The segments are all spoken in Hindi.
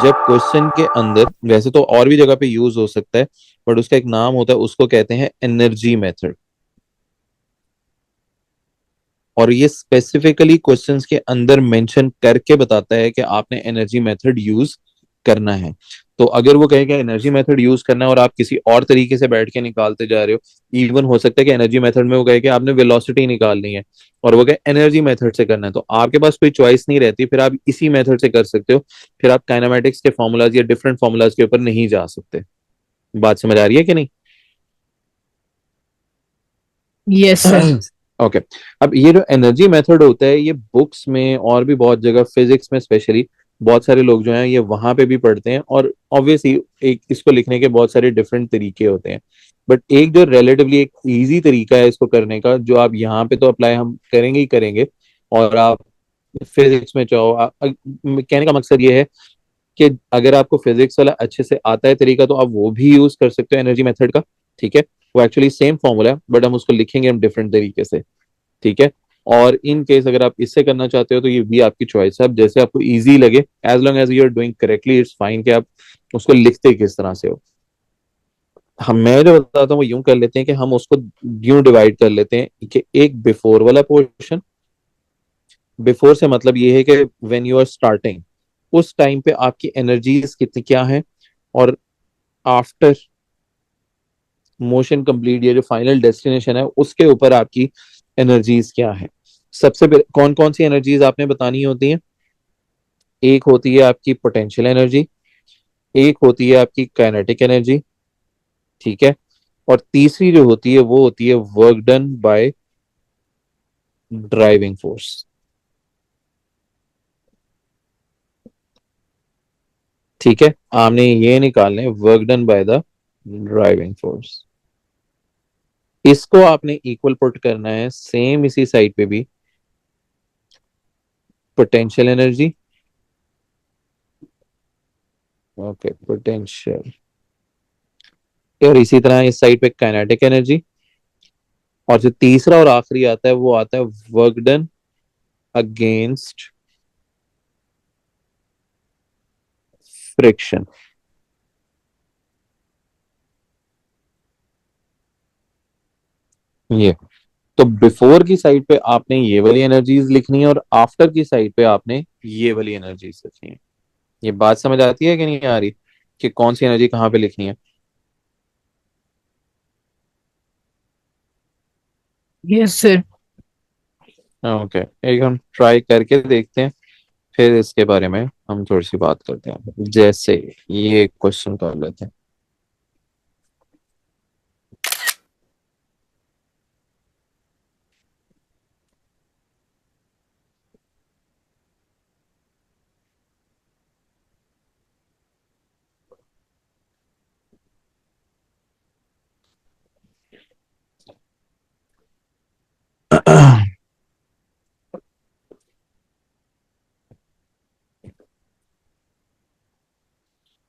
जब क्वेश्चन के अंदर, वैसे तो और भी जगह पे यूज हो सकता है, बट उसका एक नाम होता है, उसको कहते हैं एनर्जी मेथड। और ये स्पेसिफिकली क्वेश्चंस के अंदर मेंशन करके बताता है कि आपने एनर्जी मेथड यूज करना है। तो अगर वो कहे कि एनर्जी मेथड यूज करना है और आप किसी और तरीके से बैठ के निकालते जा रहे हो, इवन हो सकता है कि एनर्जी मेथड में वो कहे कि आपने वेलोसिटी निकालनी है और वो कहे एनर्जी मेथड से करना है, तो आपके पास कोई चॉइस नहीं रहती, फिर आप इसी मेथड से कर सकते हो। फिर आप काइनेमेटिक्स के फॉर्मूलाज या डिफरेंट फॉर्मूलाज के ऊपर नहीं जा सकते। बात समझ आ रही है कि नहीं? Yes sir. ओके। अब ये जो एनर्जी मेथड होता है, ये बुक्स में और भी बहुत जगह, फिजिक्स में स्पेशली, बहुत सारे लोग जो हैं ये वहां पे भी पढ़ते हैं। और ऑब्वियसली एक इसको लिखने के बहुत सारे डिफरेंट तरीके होते हैं, बट एक जो रिलेटिवली एक इजी तरीका है इसको करने का, जो आप यहाँ पे तो अप्लाई हम करेंगे ही करेंगे, और आप फिजिक्स में चाहो कहने का मकसद ये है कि अगर आपको फिजिक्स वाला अच्छे से आता है तरीका, तो आप वो भी यूज कर सकते हो एनर्जी मेथड का। ठीक है। वो एक्चुअली सेम फॉर्मूला है, बट हम उसको लिखेंगे हम डिफरेंट तरीके से। ठीक है। और इन केस अगर आप इससे करना चाहते हो तो ये भी आपकी चॉइस है, अब जैसे आपको इजी लगे, as long as you are doing correctly, it's fine कि आप उसको लिखते किस तरह से हो। हम मैं जो बताता हूँ वो यूं कर लेते हैं कि हम उसको यूं डिवाइड कर लेते हैं कि एक बिफोर वाला पोर्शन। बिफोर से मतलब ये है कि व्हेन यू आर स्टार्टिंग, उस टाइम पे आपकी एनर्जीज कितनी क्या है, और आफ्टर मोशन कंप्लीट, ये जो फाइनल डेस्टिनेशन है उसके ऊपर आपकी एनर्जीज क्या है। सबसे पहले कौन कौन सी एनर्जीज आपने बतानी होती हैं? एक होती है आपकी पोटेंशियल एनर्जी, एक होती है आपकी काइनेटिक एनर्जी। ठीक है। और तीसरी जो होती है वो होती है work done by driving force. ठीक है। आपने ये निकालने work done by the driving force. इसको आपने इक्वल पुट करना है सेम इसी साइड पे भी, पोटेंशियल एनर्जी। Okay, potential. और इसी तरह इस साइड पे काइनेटिक एनर्जी। और जो तीसरा और आखिरी आता है वो आता है वर्क डन अगेंस्ट फ्रिक्शन। ये, तो बिफोर की साइड पे आपने ये वाली एनर्जीज लिखनी है और आफ्टर की साइड पे आपने ये वाली एनर्जीज लिखनी है। ये बात समझ आती है कि नहीं आ रही, कि कौन सी एनर्जी कहाँ पे लिखनी है? Yes sir. ओके, एक हम ट्राई करके देखते हैं, फिर इसके बारे में हम थोड़ी सी बात करते हैं। जैसे ये क्वेश्चन कर लेते हैं।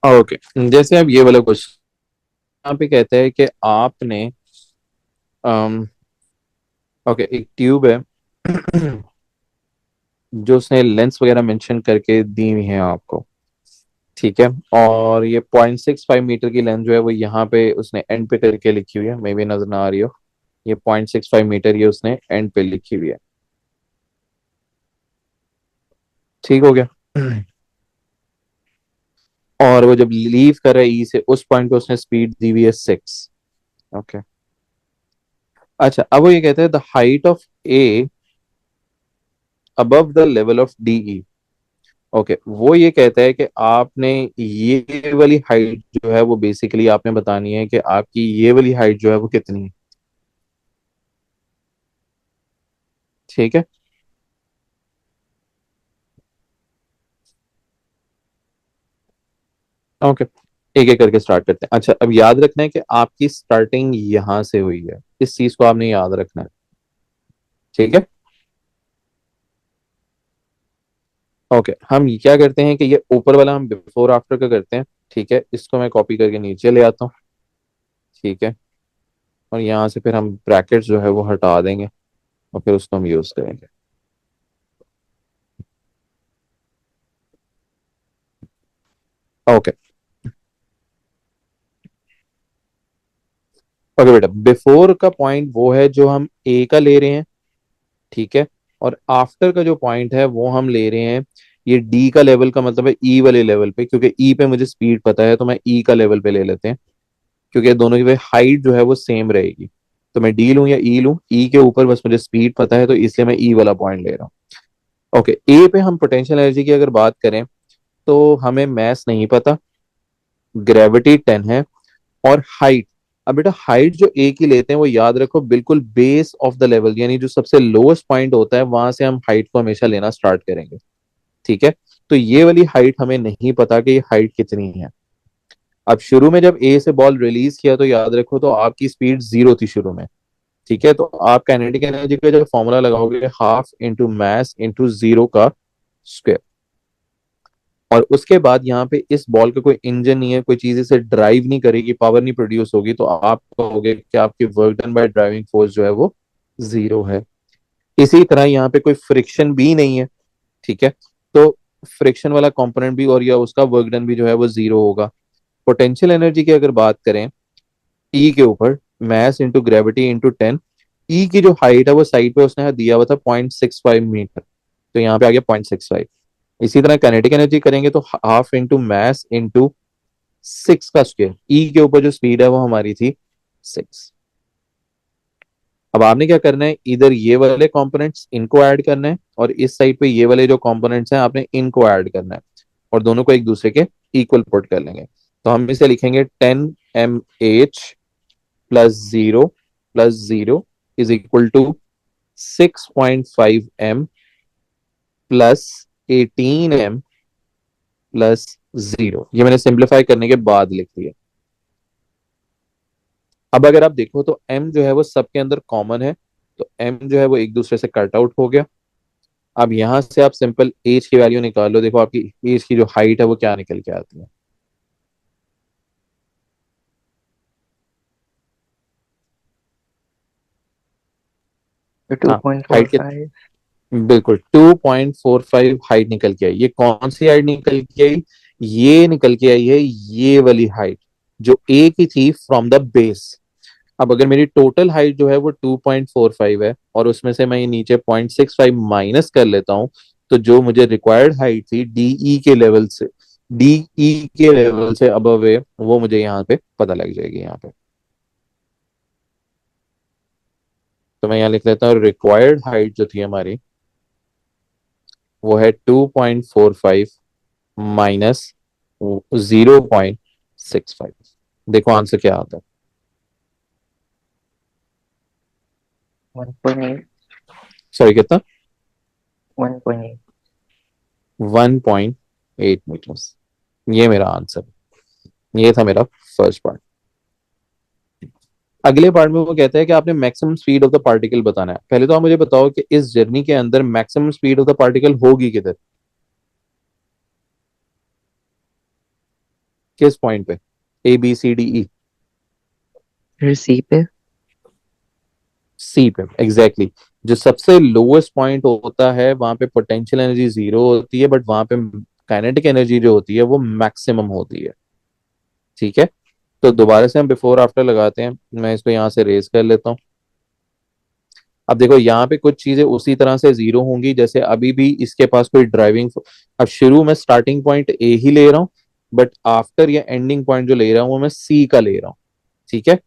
ओके, जैसे अब ये वाला क्वेश्चन यहाँ पे कहता है कि आपने ओके, एक ट्यूब है जो उसने लेंस वगैरह मेंशन करके दी हुई है आपको। ठीक है। और ये 0.65 मीटर की लेंथ जो है वो यहाँ पे उसने एंड पे करके लिखी हुई है, मे भी नजर ना आ रही हो। ये 0.65 मीटर ये उसने एंड पे लिखी हुई है। ठीक हो गया। और वो जब लीव कर रहा है ई से, उस पॉइंट पे उसने स्पीड दी हुई है 6। ओके। अच्छा, अब वो ये कहता है the height of A above the level of D. Okay, वो ये कहता है कि आपने ये वाली हाइट जो है वो बेसिकली आपने बतानी है कि आपकी ये वाली हाइट जो है वो कितनी है। ठीक है। ओके, एक एक करके स्टार्ट करते हैं। अच्छा, अब याद रखना है कि आपकी स्टार्टिंग यहां से हुई है, इस चीज को आपने याद रखना है। ठीक है। ओके, हम क्या करते हैं कि ये ऊपर वाला हम बिफोर आफ्टर का करते हैं। ठीक है, इसको मैं कॉपी करके नीचे ले आता हूँ। ठीक है। और यहाँ से फिर हम ब्रैकेट्स जो है वो हटा देंगे, और फिर उसको हम यूज करेंगे। ओके ओके बेटा, बिफोर का पॉइंट वो है जो हम ए का ले रहे हैं, ठीक है, और आफ्टर का जो पॉइंट है वो हम ले रहे हैं ये डी का लेवल का, मतलब है ई वाले लेवल पे, क्योंकि ई पे मुझे स्पीड पता है तो मैं ई का लेवल पे ले लेते हैं, क्योंकि दोनों की हाइट जो है वो सेम रहेगी। तो मैं डी लूं या ई लूं, ई के ऊपर बस मुझे स्पीड पता है तो इसलिए मैं ई वाला पॉइंट ले रहा हूँ। ओके, ए पे हम पोटेंशियल एनर्जी की अगर बात करें तो हमें मैस नहीं पता, ग्रेविटी 10 है, और हाइट। अब बेटा हाइट जो ए की लेते हैं वो याद रखो बिल्कुल बेस ऑफ द लेवल, यानी जो सबसे लोएस्ट पॉइंट होता है वहां से हम हाइट को हमेशा लेना स्टार्ट करेंगे, ठीक है। तो ये वाली हाइट हमें नहीं पता कि ये हाइट कितनी है। अब शुरू में जब ए से बॉल रिलीज किया तो याद रखो तो आपकी स्पीड 0 थी शुरू में, ठीक है। तो आप काइनेटिक एनर्जी का जब फॉर्मूला लगाओगे, हाफ इंटू मैस इंटू 0 का स्क्वायर, और उसके बाद यहाँ पे इस बॉल का कोई इंजन नहीं है, कोई चीज इसे ड्राइव नहीं करेगी, पावर नहीं प्रोड्यूस होगी, तो आप कहोगे कि आपकी work done by driving force जो है वो 0 है। इसी तरह यहाँ पे कोई फ्रिक्शन भी नहीं है, ठीक है, तो फ्रिक्शन वाला कंपोनेंट भी और या उसका वर्क डन भी जो है वो 0 होगा। पोटेंशियल एनर्जी की अगर बात करें, ई के ऊपर मैस इंटू ग्रेविटी इंटू 10, ई की जो हाइट है वो साइड पे उसने दिया हुआ था 0.65 मीटर, तो यहाँ पे आ गया 0.65। इसी तरह काइनेटिक एनर्जी करेंगे तो हाफ इंटू मैस इंटू 6 का स्क्वायर, ई के ऊपर जो स्पीड है वो हमारी थी 6। अब आपने क्या करना है, इधर ये वाले कंपोनेंट्स इनको ऐड करना है, और इस साइड पे ये वाले जो कंपोनेंट्स हैं आपने इनको ऐड करना है, और दोनों को एक दूसरे के इक्वल पुट कर लेंगे। तो हम इसे लिखेंगे 10 mh plus 0 is equal to 6.5 m plus 18 m plus 0। ये मैंने सिंप्लीफाई करने के बाद लिख दिया। अब अगर आप देखो तो m जो है वो सबके अंदर कॉमन है, तो m जो है वो एक दूसरे से कट आउट हो गया। अब यहां से आप सिंपल एज की वैल्यू निकाल लो, देखो आपकी एज की जो हाइट है वो क्या निकल के आती है। तो टू हाँ, पॉइंट फोर हाइट के फाइव बिल्कुल 2.45 हाइट निकल के आई। ये कौन सी हाइट निकल के आई? ये निकल के आई है ये वाली हाइट जो ए की थी फ्रॉम द बेस। अब अगर मेरी टोटल हाइट जो है वो 2.45 है और उसमें से मैं ये नीचे 0.65 माइनस कर लेता हूँ, तो जो मुझे रिक्वायर्ड हाइट थी डीई के लेवल से, डीई के लेवल से अबव है, वो मुझे यहाँ पे पता लग जाएगी यहाँ पे। तो मैं यहाँ लिख लेता हूँ रिक्वायर्ड हाइट जो थी हमारी वो है 2.45 माइनस 0.65। देखो आंसर क्या आता है। 1.8 सॉरी कितना? 1.8 1.8 मीटर्स। ये मेरा आंसर, ये था मेरा फर्स्ट पार्ट। अगले पार्ट में वो कहता है कि आपने maximum speed of the particle बताना है। पहले तो आप मुझे बताओ कि इस जर्नी के अंदर maximum speed of the particle होगी किधर, किस पॉइंट पे? A B C D E. फिर सी पे। सी पे एग्जैक्टली exactly. जो सबसे लोएस्ट पॉइंट होता है वहां पे पोटेंशियल एनर्जी 0 होती है, बट वहां पे काइनेटिक एनर्जी जो होती है वो मैक्सिमम होती है, ठीक है। तो दोबारा से हम बिफोर आफ्टर लगाते हैं, मैं इसको यहाँ से रेज कर लेता हूँ। अब देखो यहाँ पे कुछ चीजें उसी तरह से 0 होंगी जैसे अभी भी इसके पास कोई ड्राइविंग। अब शुरू में स्टार्टिंग पॉइंट ए ही ले रहा हूँ, बट आफ्टर या एंडिंग पॉइंट जो ले रहा हूँ वो मैं सी का ले रहा हूँ, ठीक है।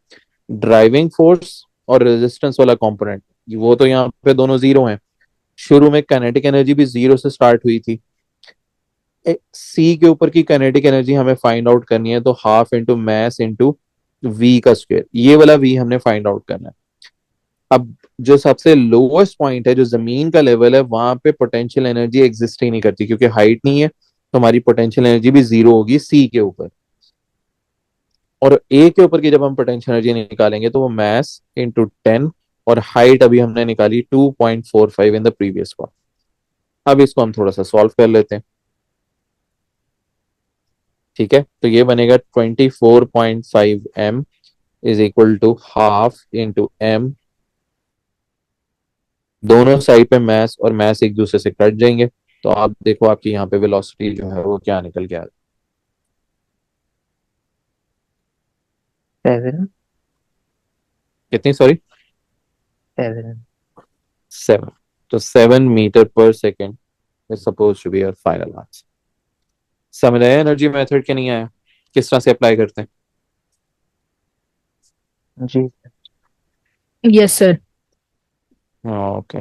ड्राइविंग फोर्स और रेजिस्टेंस वाला कंपोनेंट वो तो यहाँ पे दोनों 0 हैं। शुरू में काइनेटिक एनर्जी भी 0 से स्टार्ट हुई थी। सी के ऊपर की काइनेटिक एनर्जी हमें फाइंड आउट करनी है, तो half into mass into v का स्क्वायर, ये वाला वी हमने फाइंड आउट करना है। अब जो सबसे लोएस्ट पॉइंट है, जो जमीन का लेवल है, वहां पे पोटेंशियल एनर्जी एग्जिस्ट ही नहीं करती क्योंकि हाइट नहीं है, तो हमारी पोटेंशियल एनर्जी भी 0 होगी सी के ऊपर। और ए के ऊपर की जब हम पोटेंशियल एनर्जी निकालेंगे तो वो मैस इंटू 10, और हाइट अभी हमने निकाली 2.45 इन द प्रीवियस पार्ट। अब इसको हम थोड़ा सा सॉल्व कर लेते हैं, ठीक है। तो ये बनेगा 24.5 m is equal to half into M. दोनों साइड पे मैस और मैस एक दूसरे से कट जाएंगे, तो आप देखो आपकी यहाँ पे वेलोसिटी जो है वो क्या निकल के आ रही है। 7. कितनी, सॉरी? 7. 7. तो 7 metre per second is suppose to be your final answer. समझ आया एनर्जी मेथड के नहीं आया, किस तरह से अप्लाई करते हैं? जी। Yes, sir. Okay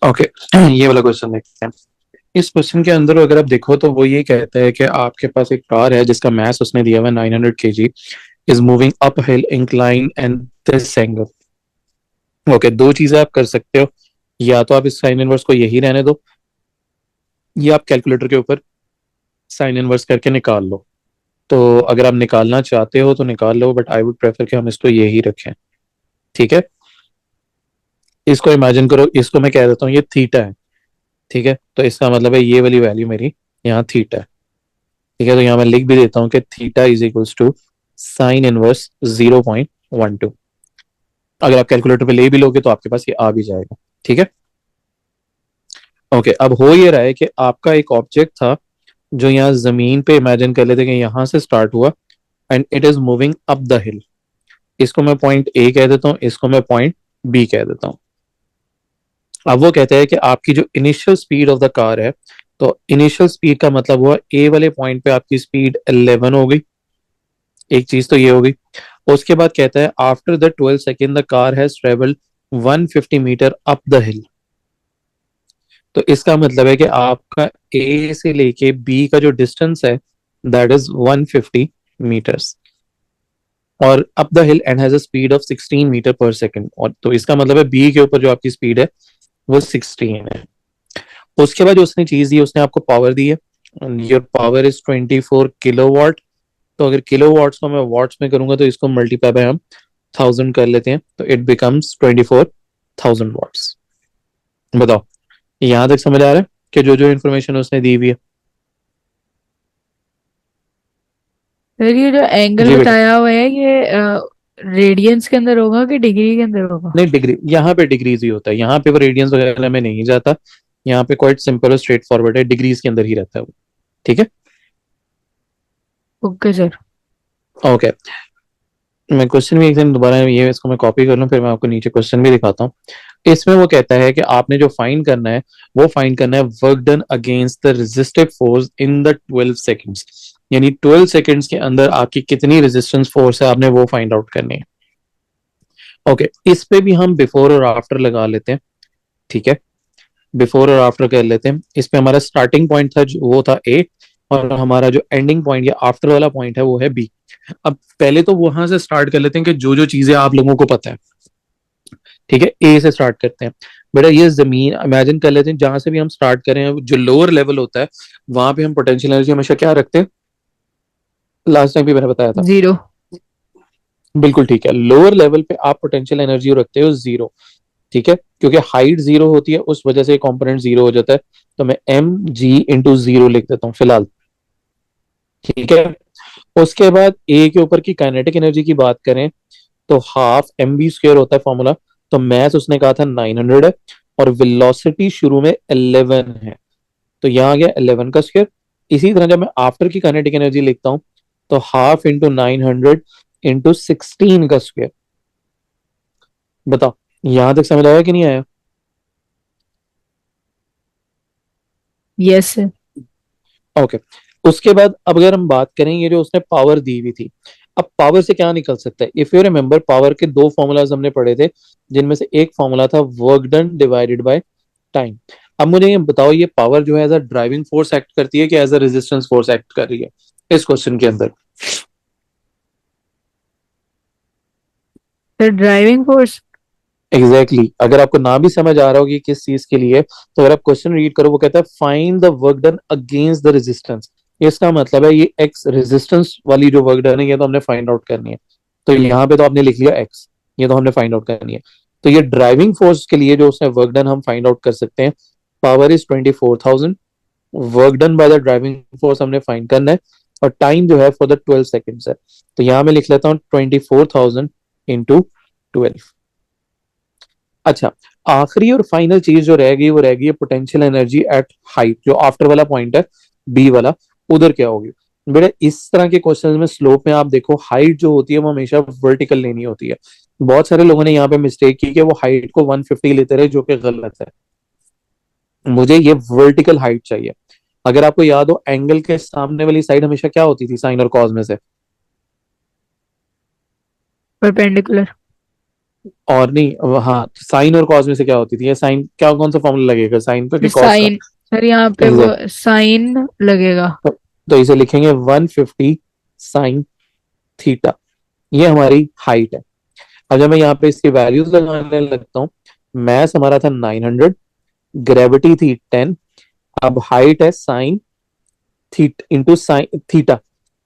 okay. ये वाला क्वेश्चन देखते हैं। इस क्वेश्चन के अंदर अगर आप देखो तो वो ये कहता है कि आपके पास एक कार है जिसका मास उसने दिया हुआ है 900 kg, is moving up hill incline and this angle. Okay, दो चीजें आप कर सकते हो, या तो आप इस साइन इनवर्स को यही रहने दो, या आप कैलकुलेटर के ऊपर साइन इनवर्स करके निकाल लो। तो अगर आप निकालना चाहते हो तो निकाल लो, बट आई वुड प्रेफर कि हम इसको यही रखें। ठीक है, इसको इमेजिन करो, इसको मैं कह देता हूँ ये थीटा है। ठीक है, तो इसका मतलब है ये वाली वैल्यू मेरी यहाँ थीटा है। ठीक है, तो यहाँ मैं लिख भी देता हूँ कि theta is equals to sine inverse 0.12। अगर आप कैलकुलेटर पे ले भी लोगे तो आपके पास ये आ भी जाएगा। ठीक है, ओके। अब हो ये रहा है कि आपका एक ऑब्जेक्ट था जो यहाँ जमीन पे, इमेजिन कर लेते कि यहाँ से स्टार्ट हुआ and it is moving up the हिल। इसको मैं पॉइंट ए कह देता हूँ, इसको मैं पॉइंट बी कह देता हूँ। अब वो कहते हैं कि आपकी जो initial speed of the car है, तो इनिशियल स्पीड का मतलब हुआ ए वाले पॉइंट पे आपकी स्पीड 11 हो गई। एक चीज तो ये होगी। उसके बाद कहता है after the 12 second the car has travelled 150 metre up the hill. तो इसका मतलब है कि आपका ए से लेके बी का जो डिस्टेंस है दैट इज 150 मीटर्स, और up the hill and has a speed of 16 metre per second. और तो इसका मतलब है बी के ऊपर जो आपकी स्पीड है वो 16 है। उसके बाद जो उसने चीज दी, उसने आपको पावर दी है, योर पावर इज 24 किलोवाट। तो अगर किलोवाट्स को मैं वॉट्स में करूंगा तो इसको मल्टीप्लाई बाय हम 1000 कर लेते हैं, तो इट बिकम्स 24,000 वॉट्स। बताओ, यहां तक समझ आ रहा है कि जो जो इन्फॉर्मेशन उसने दी हुई है? सर ये जो एंगल जी बेटा। बताया हुआ है ये रेडियंस के अंदर होगा कि डिग्री के अंदर होगा? नहीं, डिग्री, यहाँ पे डिग्रीज ही होता है, यहाँ पे वो रेडियंस वगैरह में नहीं जाता। यहाँ पे क्वाइट सिंपल और स्ट्रेट फॉरवर्ड है, डिग्रीज के अंदर ही रहता है वो। ठीक है, ओके सर। ओके। मैं क्वेश्चन भी एक दिन दोबारा ये इसको मैं कॉपी कर लूँ, फिर मैं आपको नीचे क्वेश्चन भी दिखाता हूँ। इसमें वो कहता है कि आपने जो फाइंड करना है वो फाइंड करना है work done against the resistive force in the 12 seconds. यानी 12 सेकेंड्स के अंदर आपकी कितनी रेजिस्टेंस फोर्स है आपने वो फाइंड आउट करनी है। ओके, इस पे भी हम बिफोर और आफ्टर लगा लेते हैं। ठीक है, बिफोर और आफ्टर कर लेते हैं। इस पे हमारा स्टार्टिंग पॉइंट था वो था ए, और हमारा जो एंडिंग पॉइंट या आफ्टर वाला पॉइंट है वो है बी। अब पहले तो वहां से स्टार्ट कर लेते हैं कि जो जो चीजें आप लोगों को पता है। ठीक है, ए से स्टार्ट करते हैं। बेटा ये जमीन इमेजिन कर लेते हैं, जहां से भी हम स्टार्ट करें जो लोअर लेवल होता है वहां पे हम पोटेंशियल एनर्जी हमेशा क्या रखते हैं? लास्ट टाइम भी मैंने बताया था। 0। बिल्कुल ठीक है, लोअर लेवल पे आप पोटेंशियल एनर्जी रखते हो 0। ठीक है, क्योंकि हाइट 0 होती है उस वजह से कॉम्पोनेंट 0 हो जाता है। तो मैं mg/0 लिख देता हूँ फिलहाल। ठीक है, उसके बाद ए के ऊपर की काइनेटिक एनर्जी की बात करें तो हाफ mv² होता है फॉर्मूला। तो मैथ उसने कहा था 900 है, और वेलोसिटी शुरू में 11 है, तो यहाँ आ गया 11 का स्क्वायर। इसी तरह जब मैं आफ्टर की काइनेटिक एनर्जी लिखता हूँ तो हाफ इंटू 900 इंटू 16 का स्क्वायर। बताओ, यहां तक समझ आया कि नहीं आया? Yes sir. ओके, उसके बाद अब अगर हम बात करें ये जो उसने पावर दी हुई थी, अब पावर से क्या निकल सकता है? इफ यू रिमेंबर पावर के दो फॉर्मूलाज हमने पढ़े थे, जिनमें से एक फॉर्मूला था work done divided by time. अब मुझे ये बताओ, ये पावर जो है as a driving force act करती है कि as a resistance force act कर रही है इस क्वेश्चन के अंदर? Sir driving force. Exactly exactly. अगर आपको ना भी समझ आ रहा हो कि किस चीज के लिए, तो अगर आप क्वेश्चन रीड करो वो कहता है find the work done against the resistance. इसका मतलब है ये एक्स रेजिस्टेंस वाली जो वर्क डन है ये तो हमने फाइंड आउट करनी है। तो यहाँ पे तो आपने लिख लिया एक्स, ये तो हमने फाइंड आउट करनी है। तो ये ड्राइविंग फोर्स के लिए जो उसने वर्क डन हम फाइंड आउट कर सकते हैं, power is 24,000, work done by the driving force हमने फाइंड करना है, और टाइम जो है फॉर द 12 सेकेंड्स है। तो यहाँ मैं लिख लेता हूँ 24,000 इंटू 12। अच्छा, आखिरी और फाइनल चीज जो रह गई वो रह गई है पोटेंशियल एनर्जी एट हाइट, जो आफ्टर वाला पॉइंट है बी वाला, उधर क्या होगी? बेटा इस तरह के क्वेश्चंस में स्लोप में आप देखो हाइट जो होती है वो हमेशा वर्टिकल लेनी होती है। बहुत सारे लोगों ने यहाँ पे मिस्टेक की कि वो हाइट को 150 लेते रहे, जो कि गलत है। मुझे ये वर्टिकल हाइट चाहिए। अगर आपको याद हो, एंगल के सामने वाली साइड हमेशा क्या होती थी साइन और कॉस में से? परपेंडिकुलर। और नहीं, हाँ, साइन और कॉस में से क्या होती थी? ये साइन क्या, कौन सा फॉर्मूला लगेगा, साइन का कि कॉस का? साइन। सर यहाँ पे वो एग्जैक्ट। साइन लगेगा। तो इसे लिखेंगे 150 साइन थीटा। ये हमारी हाइट है। अब जब मैं यहाँ पे इसकी वैल्यूज लगाने लगता हूँ, मैथ हमारा था 900, ग्रेविटी थी 10, अब हाइट है sine theta into sine theta.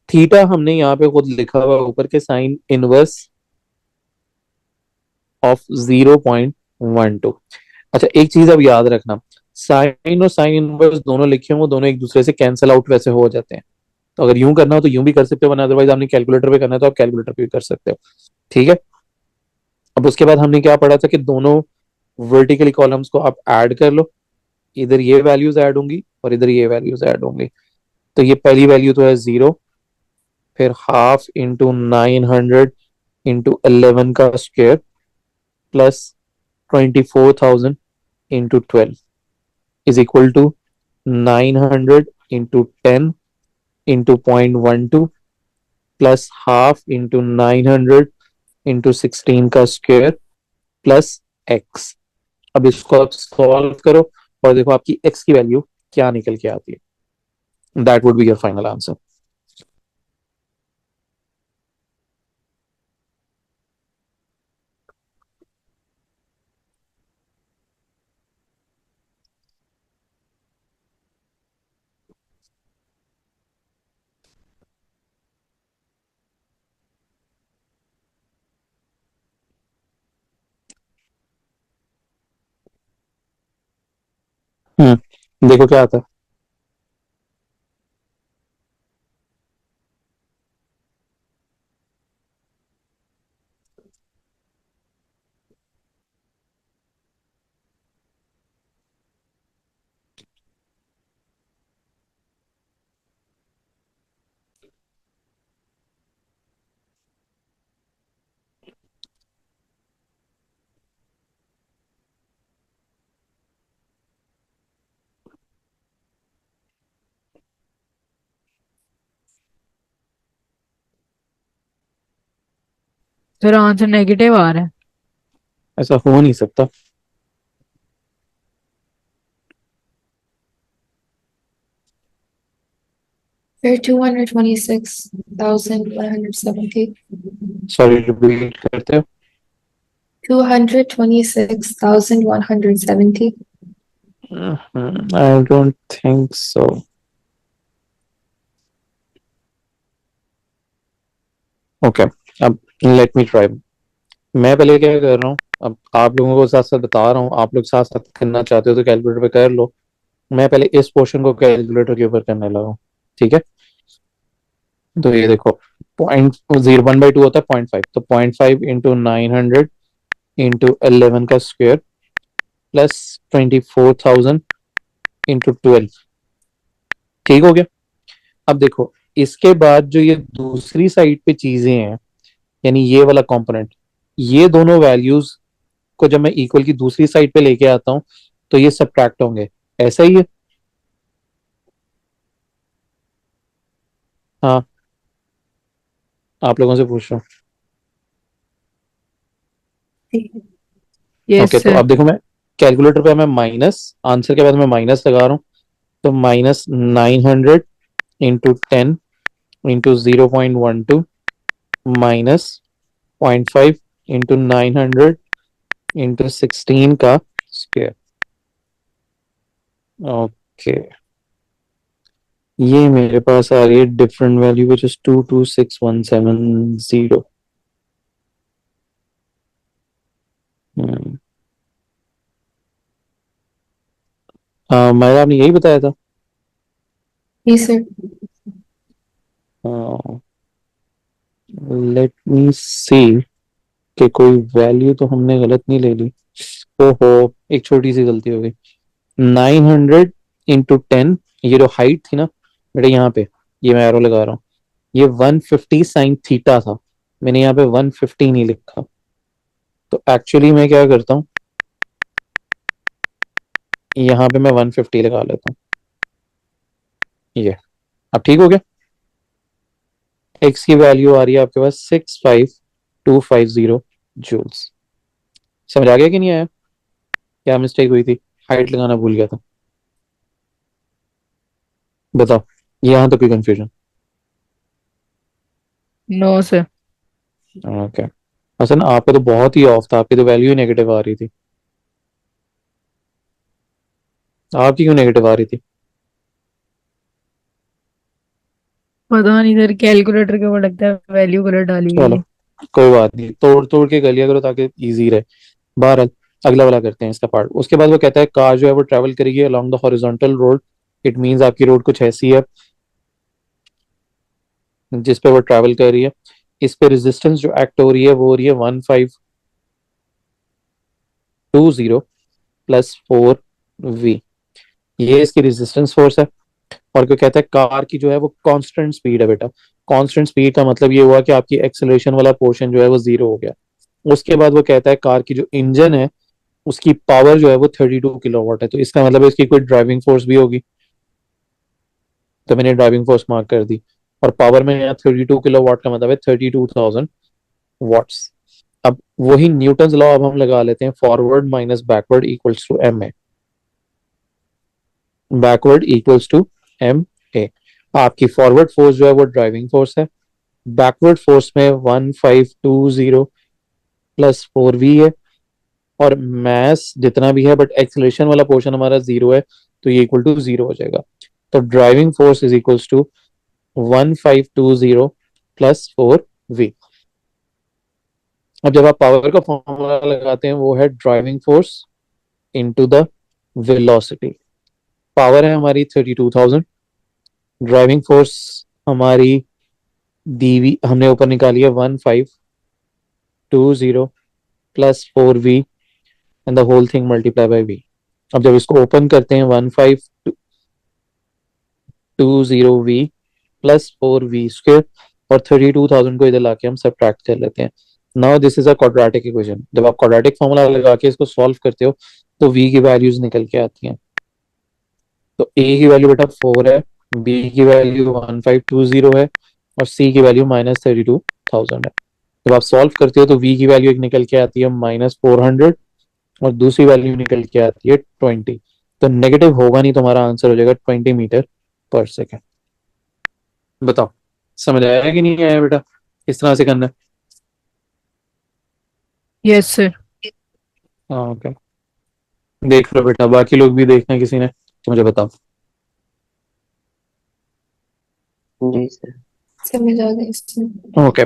Theta हमने यहाँ पे खुद लिखा हुआ है ऊपर के, साइन इनवर्स ऑफ 0.12। अच्छा, एक चीज अब याद रखना, साइन और साइन इनवर्स दोनों लिखे हों, वो दोनों एक दूसरे से कैंसिल आउट वैसे हो जाते हैं। तो अगर यूं करना हो तो यूं भी कर सकते हो, वरना अदरवाइज आपने कैलकुलेटर पे करना है तो आप कैलकुलेटर पे भी कर सकते हो। ठीक है। अब उसके बाद हमने क्या पढ़ा था कि दोनों वर्टिकली कॉलम्स को आप ऐड कर लो। इधर ये वैल्यूज ऐड होंगी और इधर ये वैल्यूज ऐड होंगी। तो ये पहली वैल्यू तो है 0, फिर हाफ इंटू 900 इंटू 11 का square plus 24,000 into 12 is equal to 900 into 10 into 0.12 plus half into 900 into 16 का स्क्वायर प्लस एक्स। अब इसको आप सॉल्व करो और देखो आपकी एक्स की वैल्यू क्या निकल के आती है। That would be your final answer. देखो क्या आता है। सर आंसर नेगेटिव आ रहा है। ऐसा हो नहीं सकता। There 226,170. सॉरी, रिपीट करते हो? 226,170. I don't think so. Okay, अब लेट मी ट्राई। मैं पहले क्या कर रहा हूँ, अब आप लोगों को साथ साथ बता रहा हूँ, आप लोग साथ साथ करना चाहते हो तो कैलकुलेटर पे कर लो। मैं पहले इस पोर्शन को कैलकुलेटर के ऊपर करने लगा हूँ। ठीक है। तो ये देखो, 0.01/2 होता है 0.5, तो 0.5 इंटू 900 इंटू 11 का स्क्वायर प्लस 24,000 इंटू 12। ठीक हो गया। अब देखो, इसके बाद जो ये दूसरी साइड पे चीजें हैं, यानी ये वाला कंपोनेंट, ये दोनों वैल्यूज को जब मैं इक्वल की दूसरी साइड पे लेके आता हूँ तो ये सब्ट्रैक्ट होंगे। ऐसा ही है। हाँ, आप लोगों से पूछ रहा हूँ। यस ओके, तो सर। अब देखो, मैं कैलकुलेटर पे मैं माइनस, आंसर के बाद मैं माइनस लगा रहा हूँ। तो -900 into 10 into 0.12 minus 0.5 into 900 into 16 का स्क्वायर। ओके, ये मेरे पास आ रही है डिफरेंट वैल्यू विच इज 226,170। मैं आपने यही बताया था। Yes, sir. लेट मी सी कि कोई वैल्यू तो हमने गलत नहीं ले ली। ओहो, एक छोटी सी गलती हो गई। 900 इंटू 10, ये जो हाइट थी ना बेटा, यहाँ पे ये मैं एरो लगा रहा हूँ, ये 150 साइन थीटा था, मैंने यहाँ पे 150 नहीं लिखा। तो एक्चुअली मैं क्या करता हूँ, यहाँ पे मैं 150 लगा लेता हूँ। ये अब ठीक हो गया। एक्स की वैल्यू आ रही है आपके पास 65250 जूल्स। समझ आ गया कि नहीं आया? क्या मिस्टेक हुई थी? हाइट लगाना भूल गया था। बताओ, यहाँ तो कोई कंफ्यूजन? No sir. ओके। असल ना आपका तो बहुत ही ऑफ था, आपकी तो वैल्यू ही नेगेटिव आ रही थी। आपकी क्यों नेगेटिव आ रही थी? पता नहीं सर, कैलकुलेटर के ऊपर लगता है वैल्यू गलत डाली हुई चलो है। कोई बात नहीं, तोड़ तोड़ के कर लिया करो ताकि इजी रहे। बहरहाल अगला वाला करते हैं इसका पार्ट। उसके बाद वो कहता है कार जो है वो ट्रैवल करेगी along the horizontal road. It means आपकी रोड कुछ ऐसी है जिस पे वो ट्रैवल कर रही है। इस पे रेजिस्टेंस जो एक्ट हो रही है वो हो रही है 1520 प्लस 4v। ये इसकी रेजिस्टेंस फोर्स है। और क्या कहता है, कार की जो है वो कांस्टेंट स्पीड है बेटा। कांस्टेंट स्पीड का मतलब ये हुआ कि आपकी एक्सेलरेशन वाला पोर्शन जो है वो जीरो हो गया। उसके बाद वो कहता है कार की जो इंजन है उसकी पावर जो है वो 32 किलोवाट है। तो इसका मतलब है इसकी कोई ड्राइविंग फोर्स भी होगी। तो मैंने ड्राइविंग फोर्स मार्क कर दी। और पावर में यहाँ 32 किलोवाट का मतलब है 32,000 वॉट्स। अब वही न्यूटन लॉ अब हम लगा लेते हैं, forward minus backward equals to M A. Backward equals to M A. आपकी फॉरवर्ड फोर्स जो है वो ड्राइविंग फोर्स है। बैकवर्ड फोर्स में 1520 प्लस 4v है। और मैस जितना भी है बट एक्सेलरेशन वाला पोर्शन हमारा जीरो है, तो ये इक्वल टू जीरो हो जाएगा। तो driving force is equals to 1520 plus 4v। अब जब आप पावर का फॉर्मूला लगाते हैं वो है driving force into the velocity. Power है हमारी 32,000, ड्राइविंग फोर्स हमारी दीवी हमने ऊपर निकाली है 1520 plus 4v and the whole thing multiply by v। अब जब इसको ओपन करते हैं 1520v प्लस 4v² और 32,000 को इधर लाके हम सब्ट्रैक्ट कर लेते हैं। Now this is a quadratic equation. जब आप क्वाड्रेटिक फॉर्मूला लगा के इसको सॉल्व करते हो तो v की वैल्यूज निकल के आती हैं। तो a की वैल्यू बेटा 4 है, b की वैल्यू 1520 है और c की वैल्यू -32,000 है। जब आप सॉल्व करते हो तो v की वैल्यू एक निकल के आती है -400 और दूसरी वैल्यू निकल के आती है 20। तो नेगेटिव होगा नहीं, तुम्हारा आंसर हो जाएगा 20 मीटर पर सेकेंड। बताओ समझ आया कि नहीं आया बेटा? किस तरह से करना है? Yes sir. हाँ ओके। देख लो बेटा, बाकी लोग भी देखना किसी ने, तो मुझे बताओ। जी सर। समझ आ गया इसमें। ओके।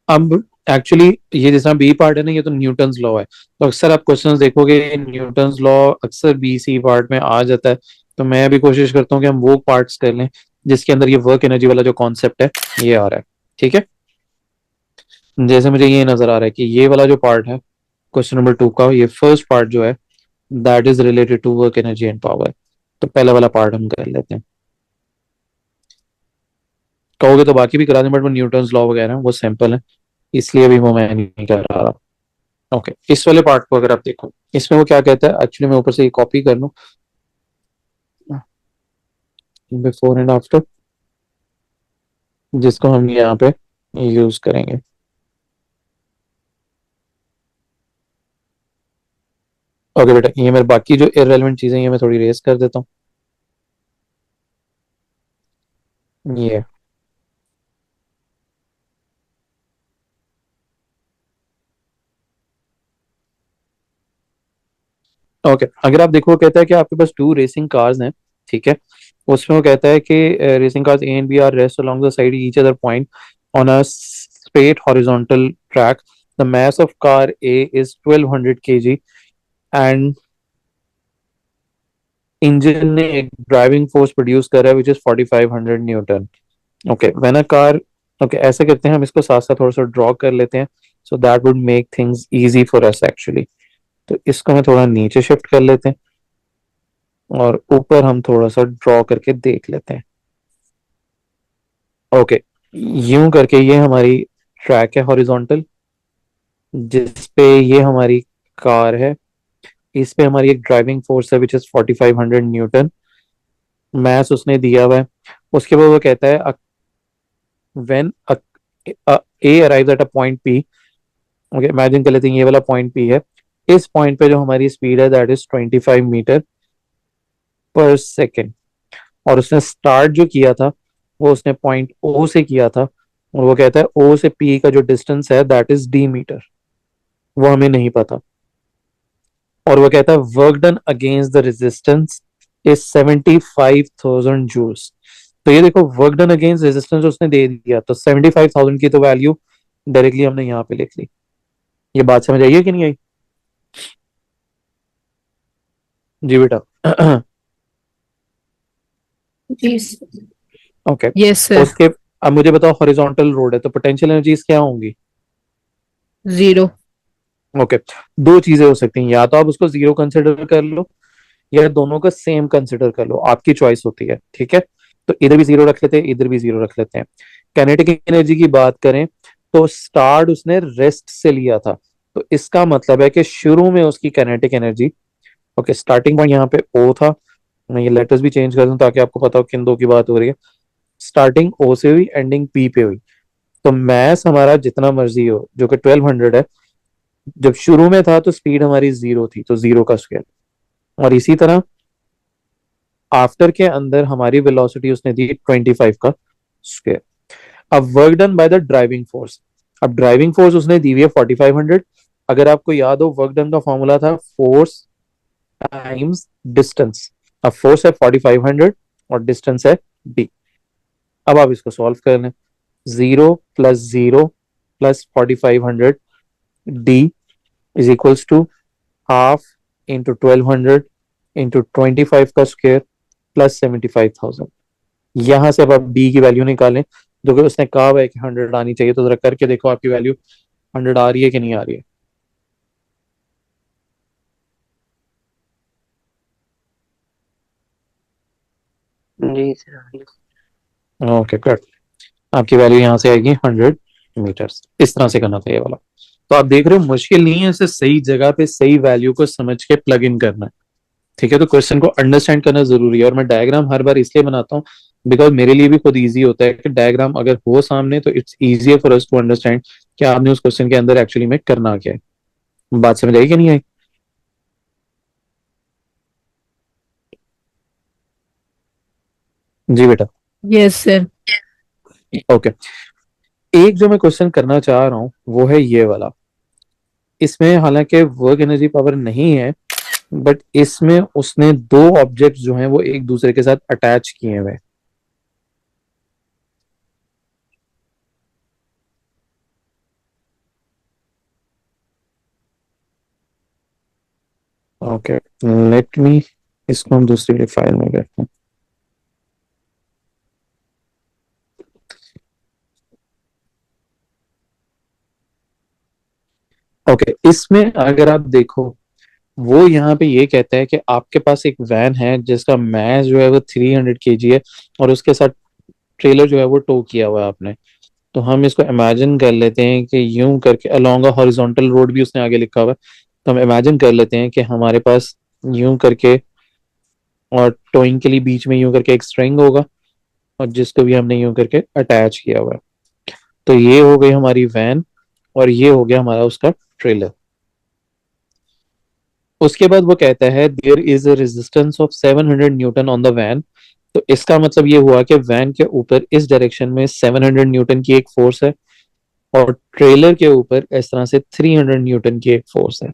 अब एक्चुअली ये जैसा बी पार्ट है ना, ये तो न्यूटन्स लॉ है। तो अक्सर आप क्वेश्चंस देखोगे न्यूटन्स लॉ अक्सर बी सी पार्ट में आ जाता है। तो मैं अभी कोशिश करता हूँ कि हम वो पार्ट्स कर लें जिसके अंदर ये वर्क एनर्जी वाला जो कॉन्सेप्ट है ये आ रहा है। ठीक है। जैसे मुझे ये नजर आ रहा है कि ये वाला जो पार्ट है क्वेश्चन नंबर 2 का, ये फर्स्ट पार्ट जो है that is related to work energy and power. तो पहला वाला पार्ट हम कर लेते हैं। कहोगे तो बाकी भी करा दें बट वो न्यूटन्स लॉ वगैरह वो सिंपल है, इसलिए भी वो मैं नहीं कर रहा। ओके, इस वाले पार्ट को अगर आप देखो, इसमें वो क्या कहता है, एक्चुअली मैं ऊपर से ये कॉपी कर लूं, बिफोर एंड आफ्टर, जिसको हम यहाँ पे यूज करेंगे। ओके बेटा, ये मेरे बाकी जो इररेलेवेंट चीजें हैं ये मैं थोड़ी रेस कर देता हूँ। ये ओके। अगर आप देखो कहता है कि आपके पास टू रेसिंग कार्स हैं। ठीक है। उसमें वो कहता है कि racing cars A and B are rest along the side each other point on a straight horizontal track. The mass of car A is 1200 kg and engine ने एक ड्राइविंग फोर्स प्रोड्यूस करा है which is 4500 newton. Okay when a car, okay ऐसे करते हैं हम इसको साथ साथ थोड़ा सा ड्रॉ कर लेते हैं so that would make things easy for us actually. तो इसको मैं थोड़ा नीचे शिफ्ट कर लेते हैं और ऊपर हम थोड़ा सा ड्रॉ करके देख लेते हैं। ओके यूं करके ये हमारी ट्रैक है हॉरिजॉन्टल, जिस पे ये हमारी कार है। इस पे हमारी एक ड्राइविंग फोर्स है विच इज 4500 न्यूटन। मैथ्स उसने दिया हुआ है। उसके बाद वो कहता है when A arrives at a point P. Okay, imagine कर लेते हैं ये वाला पॉइंट पी है। इस पॉइंट पे जो हमारी स्पीड है that is 25 metre per second. और उसने स्टार्ट जो किया था वो उसने पॉइंट ओ से किया था। और वो कहता है ओ से पी का जो डिस्टेंस है दैट इज डी मीटर। वो हमें नहीं पता। और वो कहता है work done against the resistance is 75,000 joules. तो ये देखो, वर्क डन अगेंस्ट रेजिस्टेंस उसने दे दिया, तो 75,000 की तो वैल्यू डायरेक्टली हमने यहाँ पे लिख ली। ये बात समझ आई है कि नहीं आई? जी बेटा। जी सर। ओके। Yes sir. उसके अब मुझे बताओ, हॉरिजॉन्टल रोड है तो पोटेंशियल एनर्जीज क्या होंगी? जीरो। ओके। दो चीजें हो सकती हैं, या तो आप उसको जीरो कंसिडर कर लो या दोनों का सेम कंसिडर कर लो, आपकी चॉइस होती है, ठीक है। तो इधर भी जीरो रख लेते हैं, इधर भी जीरो रख लेते हैं। काइनेटिक एनर्जी की बात करें तो स्टार्ट उसने रेस्ट से लिया था। तो इसका मतलब है कि शुरू में उसकी kinetic energy, okay, starting point यहाँ पे ओ था। मैं ये लेटर्स भी चेंज कर दूं ताकि आपको पता हो किन दो की बात हो रही है। स्टार्टिंग ओ से हुई, एंडिंग पी पे हुई। तो मैस हमारा जितना मर्जी हो, जो कि 1200 है। जब शुरू में था तो स्पीड हमारी जीरो थी, तो जीरो का स्क्वायर। और इसी तरह आफ्टर के अंदर हमारी वेलोसिटी उसने दी 25 का स्क्वायर। अब work done by the driving force. अब ड्राइविंग फोर्स उसने दी हुई है 4500। अगर आपको याद हो, वर्क डन का फॉर्मूला था फोर्स टाइम्स डिस्टेंस। अब फोर्स है 4500 और डिस्टेंस है डी। अब आप इसको सॉल्व कर लें। 0 + 0 + 4500 D is equals to half into 1200 into 25 का स्क्वायर प्लस 75,000। यहां से अब आप डी की वैल्यू निकालें, जो कि उसने कहा हुआ है कि 100 आनी चाहिए। तो जरा करके देखो आपकी वैल्यू 100 आ रही है कि नहीं आ रही जी सर। है? Okay, cut. आपकी वैल्यू यहाँ से आएगी 100 मीटर्स। इस तरह से करना था ये वाला। तो आप देख रहे हो, मुश्किल नहीं है इसे सही जगह पे सही वैल्यू को समझ के प्लग इन करना है। ठीक है, तो क्वेश्चन को अंडरस्टैंड करना जरूरी है। और मैं डायग्राम हर बार इसलिए बनाता हूँ बिकॉज मेरे लिए भी खुद इजी होता है कि डायग्राम अगर हो सामने तो it's easier for us to understand कि आपने उस क्वेश्चन के अंदर एक्चुअली में करना क्या है। बात समझ आई कि नहीं आई? जी बेटा। Yes sir. ओके। एक जो मैं क्वेश्चन करना चाह रहा हूँ वो है ये वाला। इसमें हालांकि वर्क एनर्जी पावर नहीं है, बट इसमें उसने दो ऑब्जेक्ट जो हैं वो एक दूसरे के साथ अटैच किए हुए हैं। ओके, लेट मी, इसको हम दूसरी फाइल में करते हैं। ओके, इसमें अगर आप देखो, वो यहाँ पे ये कहता है कि आपके पास एक वैन है जिसका मास जो है वो 300 kg है। और उसके साथ ट्रेलर जो है वो टो किया हुआ है आपने। तो हम इसको इमेजिन कर लेते हैं कि यूं करके अलोंग अ हॉरिजॉन्टल रोड भी उसने आगे लिखा हुआ है। तो हम इमेजिन कर लेते हैं कि हमारे पास यूं करके और टोइंग के लिए बीच में यूं करके एक स्ट्रिंग होगा, और जिसको भी हमने यूं करके अटैच किया हुआ है। तो ये हो गई हमारी वैन, और ये हो गया हमारा उसका ट्रेलर। उसके बाद वो कहता है there is a resistance of 700 newton on the van. तो इसका मतलब ये हुआ कि वैन के ऊपर इस डायरेक्शन में 700 न्यूटन की एक फोर्स है, और ट्रेलर के ऊपर इस तरह से 300 न्यूटन की एक फोर्स है।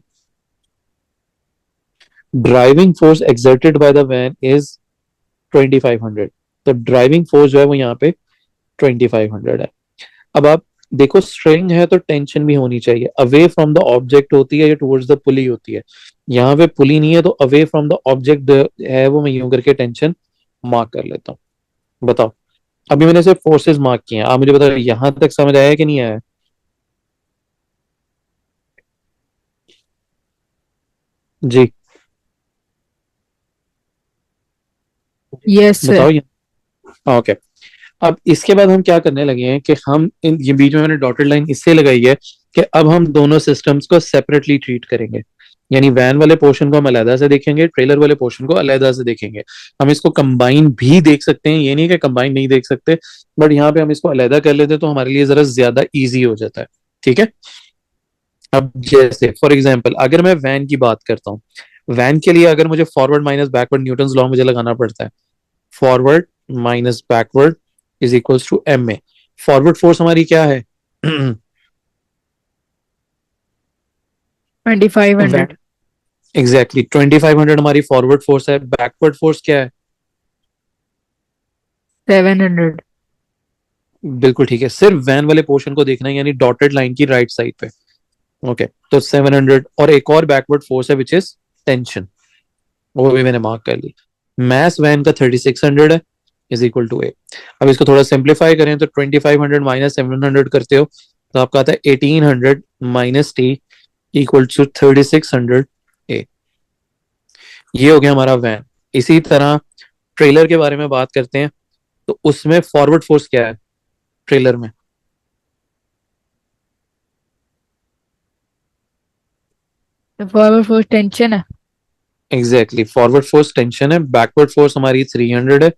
Driving force exerted by the van is 2500। तो ड्राइविंग फोर्स जो है वो यहाँ पे 2500 है। अब आप देखो, स्ट्रिंग है तो टेंशन भी होनी चाहिए। अवे फ्रॉम द ऑब्जेक्ट होती है या टुवर्ड्स द पुली होती है? यहाँ पे पुली नहीं है, तो अवे फ्रॉम द ऑब्जेक्ट है वो मैं यूं करके टेंशन मार्क कर लेता हूँ। बताओ, अभी मैंने सिर्फ फोर्सेस मार्क किए हैं, आप मुझे बताओ यहां तक समझ आया कि नहीं आया? जी, यस सर। बताओ ये। ओके। अब इसके बाद हम क्या करने लगे हैं कि हम इन ये बीच में मैंने डॉटेड लाइन इससे लगाई है कि अब हम दोनों सिस्टम्स को सेपरेटली ट्रीट करेंगे। यानी वैन वाले पोर्शन को हम अलहदा से देखेंगे, ट्रेलर वाले पोर्शन को अलहदा से देखेंगे। हम इसको कंबाइन भी देख सकते हैं, ये नहीं कि कंबाइन नहीं देख सकते, बट यहाँ पे हम इसको अलहदा कर लेते तो हमारे लिए जरा ज्यादा इजी हो जाता है। ठीक है। अब जैसे फॉर एग्जाम्पल अगर मैं वैन की बात करता हूँ, वैन के लिए अगर मुझे forward minus backward Newton law मुझे लगाना पड़ता है। Forward minus backward is equals to M A. Forward force हमारी क्या है? 2500। एग्जैक्टली 2500 हमारी फॉरवर्ड फोर्स है। बैकवर्ड फोर्स क्या है? 700। बिल्कुल ठीक है, सिर्फ वैन वाले पोर्शन को देखना है, यानी डॉटेड लाइन की राइट साइड पे। ओके, तो 700 और एक और बैकवर्ड फोर्स है विच इज टेंशन, वो भी मैंने मार्क कर ली। मैस वैन का 3600 है, इज इक्वल टू ए। अब इसको थोड़ा सिंप्लीफाई करें तो 2500 माइनस 700 करते हो तो आपका आता है 1800 माइनस टी इक्वल टू 3600 ए। ये हो गया हमारा वैन। इसी तरह ट्रेलर के बारे में बात करते हैं, तो उसमें फॉरवर्ड फोर्स क्या है ट्रेलर में? तो फॉरवर्ड फोर्स टेंशन है। एग्जैक्टली फॉरवर्ड फोर्स टेंशन है। बैकवर्ड फोर्स हमारी 300 है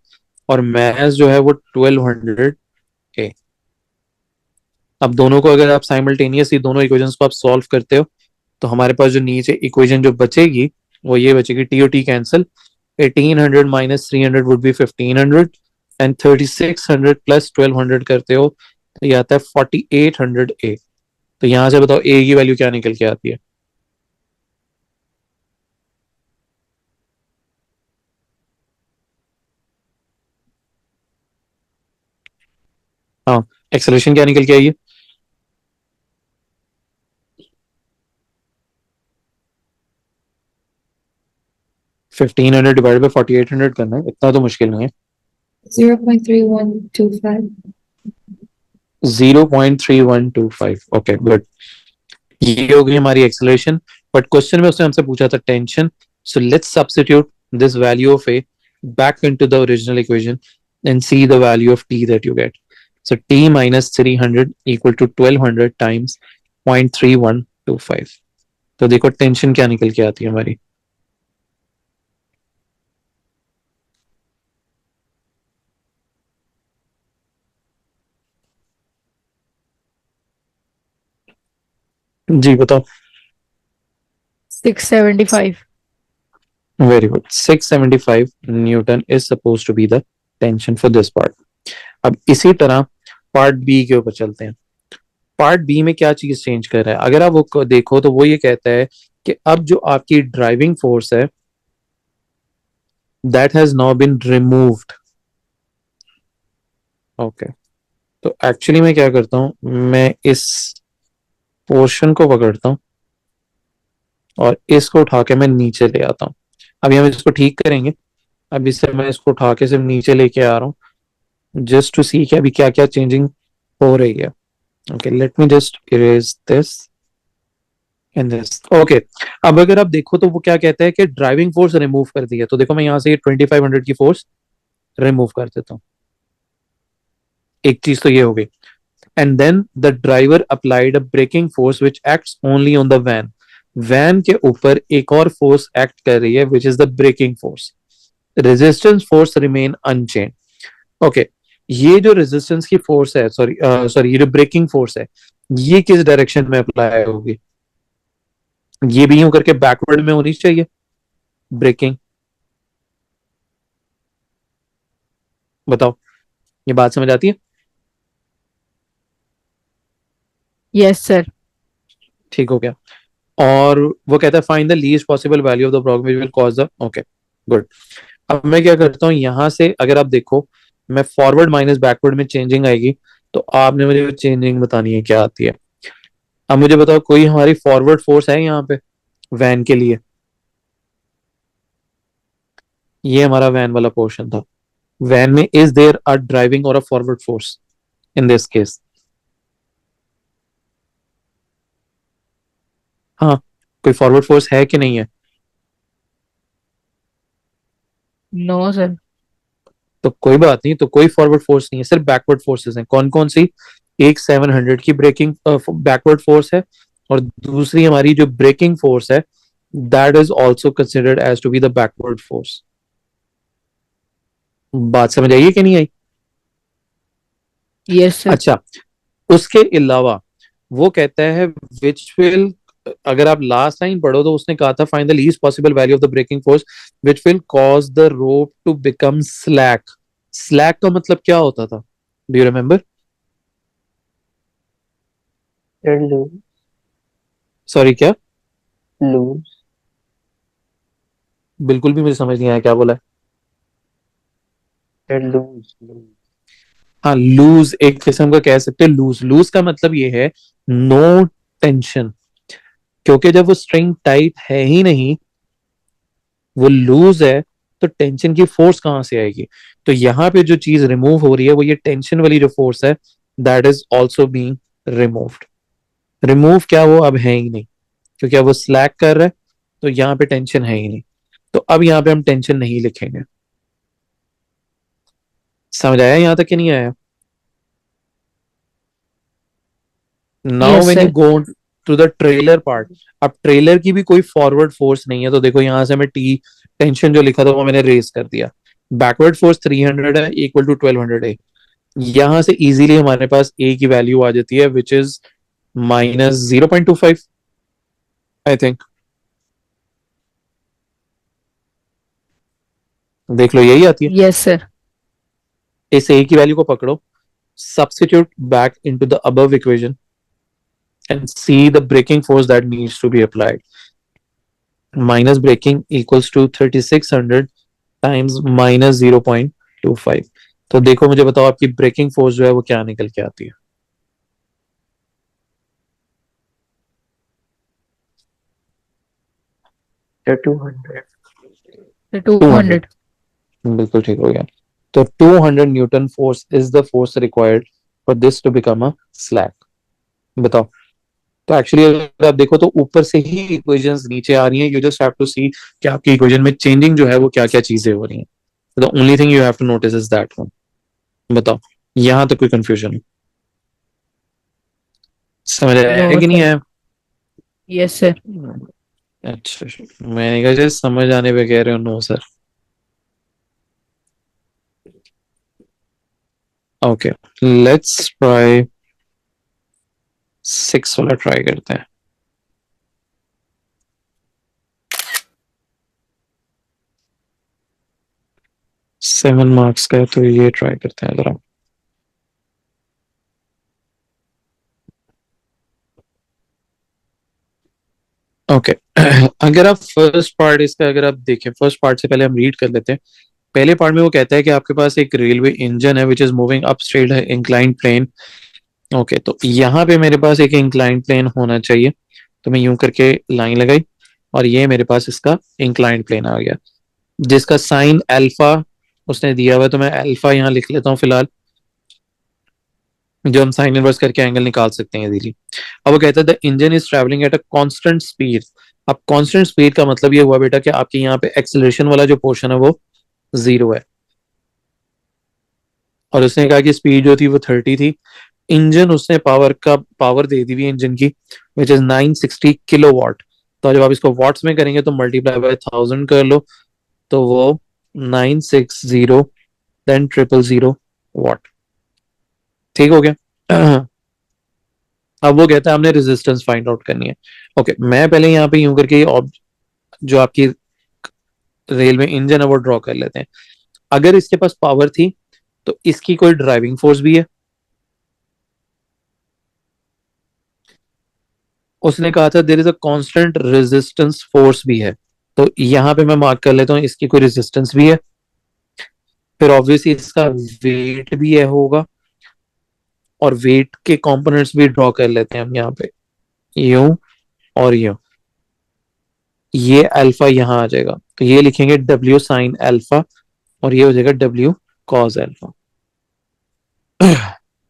और मैस जो है वो 1200 है। अब दोनों को अगर आप साइमल्टेनियसली दोनों इक्वेशंस को आप सॉल्व करते हो तो हमारे पास जो नीचे इक्वेशन जो बचेगी वो ये बचेगी, T O T cancel. 1800 minus 300 would be 1500 and 3600 plus 1200 करते हो तो ये आता है 4800 ए। तो यहां से बताओ ए की वैल्यू क्या निकल के आती है? हाँ, एक्सेलरेशन क्या निकल के आई है? 1500 डिवाइड बाई 4800 करना है, इतना तो मुश्किल नहीं है। 0.3125. 0.3125। Okay good. ये हो गई हमारी एक्सेलरेशन। बट क्वेश्चन में उसने हमसे पूछा था tension, so let's substitute this value of A back into the original equation and see the value of t that you get. So t minus 300 equal to 1200 times 0.3125. तो देखो टेंशन क्या निकल के आती है हमारी। जी बताओ। 675। Very good, 675 newton is suppose to be the tension for this part. अब इसी तरह पार्ट बी के ऊपर चलते हैं। पार्ट बी में क्या चीज चेंज कर रहा है अगर आप वो देखो तो वो ये कहता है कि अब जो आपकी ड्राइविंग फोर्स है that has now been removed. Okay, तो एक्चुअली मैं क्या करता हूं, मैं इस पोर्शन को पकड़ता हूं और इसको उठा के मैं नीचे ले आता हूं। अभी हम इसको ठीक करेंगे। अब इससे मैं इसको उठा के सिर्फ नीचे लेके आ रहा हूँ जस्ट टू सी कि अभी क्या क्या चेंजिंग हो रही है। Okay, let me just erase this and this. Okay, अब अगर आप देखो तो वो क्या कहता है कि ड्राइविंग फोर्स रिमूव कर दी है, तो देखो मैं यहाँ से 2500 की फोर्स रिमूव कर देता हूँ। एक चीज तो ये हो गई। And then the driver applied a braking force which acts only on the van. Van के ऊपर एक और फोर्स एक्ट कर रही है which is the braking force. Resistance force remain unchange. Okay, ये जो रेजिस्टेंस की फोर्स है, सॉरी सॉरी, ये जो ब्रेकिंग फोर्स है ये किस डायरेक्शन में अप्लाई होगी? ये भी यूं करके बैकवर्ड में होनी चाहिए ब्रेकिंग। बताओ, ये बात समझ आती है? Yes sir. ठीक हो गया। और वो कहता है find the least possible value of the problem which will cause the. Okay good. अब मैं क्या करता हूँ, यहां से अगर आप देखो मैं फॉरवर्ड माइनस बैकवर्ड में चेंजिंग आएगी तो आपने मुझे चेंजिंग बतानी है क्या आती है। अब मुझे बताओ कोई हमारी फॉरवर्ड फोर्स है यहाँ पे वैन के लिए? ये हमारा वैन वाला पोर्शन था। वैन में इज देयर अ ड्राइविंग और a forward force in this case? हाँ, कोई फॉरवर्ड फोर्स है कि नहीं है? No sir. तो कोई बात नहीं, तो कोई फॉरवर्ड फोर्स नहीं है, सिर्फ बैकवर्ड फोर्सेस हैं। कौन कौन सी? एक 700 की ब्रेकिंग बैकवर्ड फोर्स है, और दूसरी हमारी जो ब्रेकिंग फोर्स है, that is also considered as to be the backward force. बात समझ आई है कि नहीं आई? Yes sir. अच्छा, उसके अलावा वो कहता है विच विल, अगर आप लास्ट लाइन पढ़ो तो उसने कहा था find the least possible value of the braking force which will cause the rope to become slack. Slack का मतलब क्या होता था? Do you remember? Sir, lose, sorry, क्या? lose, बिल्कुल भी मुझे समझ नहीं आया क्या बोला है। sir, lose, lose. हाँ, लूज एक किस्म का कह सकते हैं। लूज लूज का मतलब ये है नो टेंशन, क्योंकि जब वो स्ट्रिंग टाइट है ही नहीं, वो लूज है, तो टेंशन की फोर्स कहां से आएगी? तो यहाँ पे जो चीज रिमूव हो रही है वो ये टेंशन वाली जो फोर्स है, that is also being removed. Remove क्या, वो अब है ही नहीं, क्योंकि अब वो स्लैक कर रहा है, तो यहाँ पे टेंशन है ही नहीं। तो अब यहाँ पे हम टेंशन नहीं लिखेंगे। समझ आया यहाँ तक कि नहीं आया? Now yes when you sir. Go to the trailer part, अब ट्रेलर की भी कोई फॉरवर्ड फोर्स नहीं है, तो देखो यहाँ से मैं टी टेंशन जो लिखा था वो मैंने रेस कर दिया। बैकवर्ड फोर्स 300 है, इक्वल टू 1200 है। यहां से इजीली हमारे पास ए की वैल्यू आ जाती है, विच इज -0.25, आई थिंक। देख लो, यही आती है। Yes sir. इस ए की वैल्यू को पकड़ो, substitute back into the above equation and see the braking force that needs to be applied. Minus braking equals to 3600 times -0.25। तो देखो, मुझे बताओ आपकी ब्रेकिंग फोर्स जो है वो क्या निकल के आती है? Sir, 200. 200। 200। बिल्कुल ठीक हो गया। तो 200 newton force is the force required for this to become a slack. बताओ। तो एक्चुअली अगर आप देखो तो ऊपर से ही इक्वेशंस नीचे आ रही हैं, यू जस्ट हैव टू सी कि आपकी इक्वेशन में चेंजिंग जो है वो क्या क्या चीजें हो रही हैं। The only thing you have to notice is that one. बताओ, यहां तक कोई कंफ्यूजन है? समझ आया नो कि नहीं सर। आया? Yes sir. अच्छा, मैंने कहा जैसे समझ आने पे कह रहे हो no sir. Okay, let's try 6 वाला ट्राई करते हैं। 7 मार्क्स का है, तो ये ट्राई करते हैं जरा। ओके अगर आप फर्स्ट पार्ट इसका अगर आप देखें, फर्स्ट पार्ट से पहले हम रीड कर लेते हैं। पहले पार्ट में वो कहता है कि आपके पास एक रेलवे इंजन है which is moving up straight inclined plane. Okay, तो यहाँ पे मेरे पास एक इंक्लाइंड प्लेन होना चाहिए, तो मैं यूं करके लाइन लगाई, और ये मेरे पास इसका इंक्लाइंड प्लेन आ गया, जिसका साइन अल्फा उसने दिया हुआ है, तो मैं अल्फा यहाँ लिख लेता हूँ फिलहाल, जो हम साइन इनवर्स करके एंगल निकाल सकते हैं इजीली। अब वो कहता है the engine is travelling at a constant speed. अब कांस्टेंट स्पीड का मतलब ये हुआ बेटा कि आपके यहाँ पे एक्सेलरेशन वाला जो पोर्शन है वो 0 है, और उसने कहा कि स्पीड जो थी वो 30 थी। इंजन उसने पावर दे दी हुई इंजन की, विच इज 960 किलोवाट। तो जब आप इसको वॉट्स में करेंगे तो मल्टीप्लाई बाय 1000 कर लो, तो वो 960 देन 000 वाट। ठीक हो गया अब वो कहता है हमने रेजिस्टेंस फाइंड आउट करनी है। ओके, मैं पहले यहाँ पे यूं करके जो आपकी रेलवे इंजन है वो ड्रॉ कर लेते हैं। अगर इसके पास पावर थी तो इसकी कोई ड्राइविंग फोर्स भी है। उसने कहा था there is a constant resistance force भी है, तो यहाँ पे मैं मार्क कर लेता हूँ इसकी कोई रेजिस्टेंस भी है। फिर ऑब्वियसली इसका वेट भी है होगा, और वेट के कंपोनेंट्स भी ड्रॉ कर लेते हैं हम यहाँ पे, यूं और यूं। ये अल्फा यहाँ आ जाएगा, तो ये लिखेंगे W साइन अल्फा, और ये हो जाएगा W cos alpha.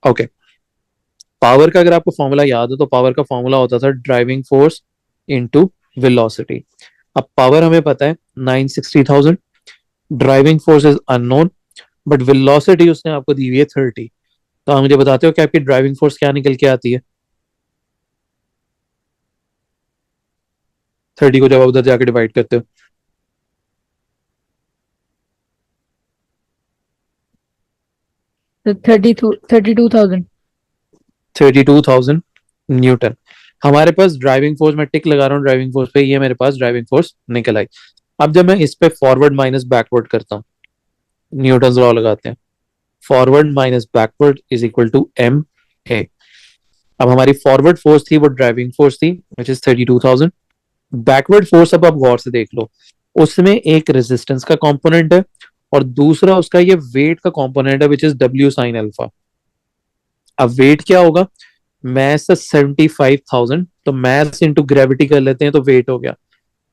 Okay, power का अगर आपको फॉर्मूला याद हो तो पावर का फॉर्मूला होता था ड्राइविंग फोर्स इनटू वेलोसिटी। अब पावर हमें पता है 960,000, driving force is unknown, but velocity उसने आपको दी हुई है 30। तो आप मुझे बताते हो कि आपकी ड्राइविंग फोर्स क्या निकल के आती है? 30 को जब आप उधर जाके डिवाइड करते हो, तो 32,000। 32,000 न्यूटन। हमारे पास ड्राइविंग फोर्स, मैं टिक लगा रहा हूँ ड्राइविंग फोर्स पे, ये मेरे पास ड्राइविंग फोर्स निकल आई। अब जब मैं इस पे फॉरवर्ड माइनस बैकवर्ड करता हूँ, न्यूटन लॉ लगाते हैं, forward minus backward is equal to M A. अब हमारी फॉरवर्ड फोर्स थी वो ड्राइविंग फोर्स थी विच इज 32,000। बैकवर्ड फोर्स अब आप गौर से देख लो, उसमें एक रेजिस्टेंस का कंपोनेंट है और दूसरा उसका ये वेट का कंपोनेंट है which is W sine alpha. अब वेट क्या होगा? मैस 75,000, तो मैस इंटू ग्रेविटी कर लेते हैं तो वेट हो गया,